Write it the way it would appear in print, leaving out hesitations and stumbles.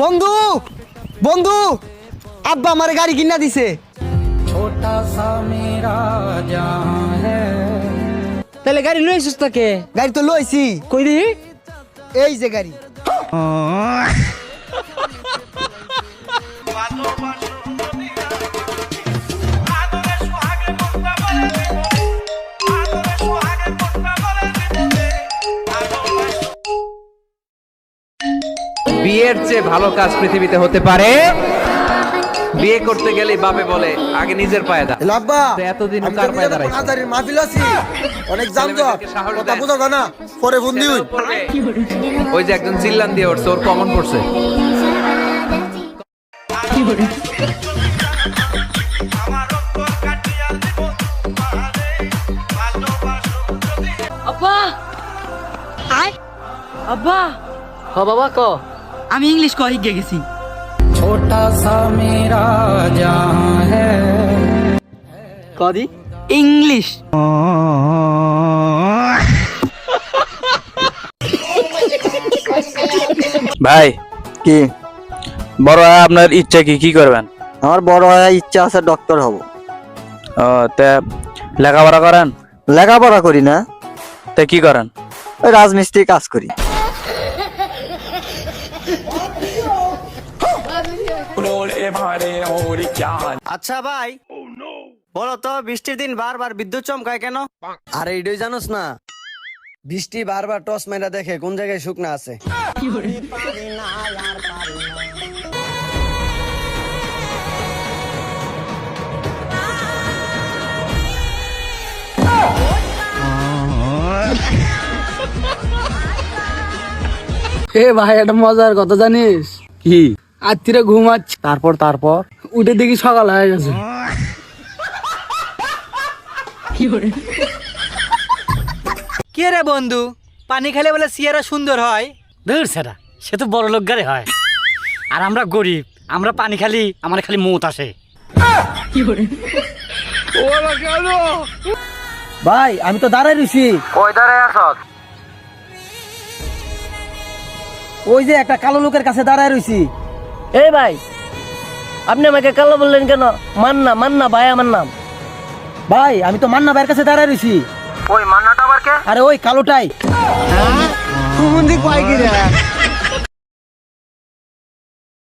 বন্ধু বন্ধু আব্বা আমার গাড়ি কিনা দিছে। তাহলে গাড়ি লইছিস তাকে? গাড়ি তো লইছি। কই দি? এই যে গাড়ি। বিয়ের চেয়ে ভালো কাজ পৃথিবীতে হতে পারে? বিয়ে করতে গেলে বাপে বলে আগে নিজের পায়ে দা। আব্বা তো এতদিন কার পায়ে দাঁড়াইছো? হাজারের মাহফিল আছে, অনেক জামজট, ছেলেমেয়েদেরকে সাহস কথা দেন। বুঝো না, পরে বন্দি হই। ছেলেও পড়বে। ওই যে একজন চিল্লান দিয়ে উঠছে, ওর কমন পড়ছে। আব্বা আব্বা হ বাবা ক আমি ইংলিশ কই গেছি। কদি ইংলিশ ভাই কি বড় হয়ে আপনার ইচ্ছা কি কি করবেন? আমার বড় হওয়ার ইচ্ছা আছে, ডক্টর হব। ও তা লেখাপড়া করেন? লেখাপড়া করি না, তা কি করেন? ওই রাজমিস্ত্রি কাজ করি। আচ্ছা ভাই বলো তো বৃষ্টির দিন বারবার বিদ্যুৎ চমকায় কেন? আরে এটাই জানোস না, বৃষ্টি বারবার টস মেরা দেখে কোন জায়গায় শুকনা আছে। এ ভাই একটা মজার কথা জানিস? কি? আত্মীরা ঘুমাচ্ছে, তারপর উঠে দেখি সকাল হয়ে গেছে। কে রে বন্ধু, পানি খেলে বলে সিয়ারা সুন্দর হয়? দূর সেটা, সে তো বড় লোক গাড়ি হয়, আর আমরা গরিব, আমরা পানি খালি আমার খালি মুত আসে। ভাই আমি তো দাঁড়াই রইছি, কই দাঁড়ায় আছস? ওই যে একটা কালো লোকের কাছে দাঁড়াই রইছি। এই ভাই আপনি আমাকে কালো বললেন কেন? মান্না ভাই আমার নাম। ভাই আমি তো মান্না ভাইয়ের কাছে দাঁড়াই রইছি। ওই মান্নাটা আবার কে? আরে ওই কালোটাই। কুমন্দি কয় কি রে?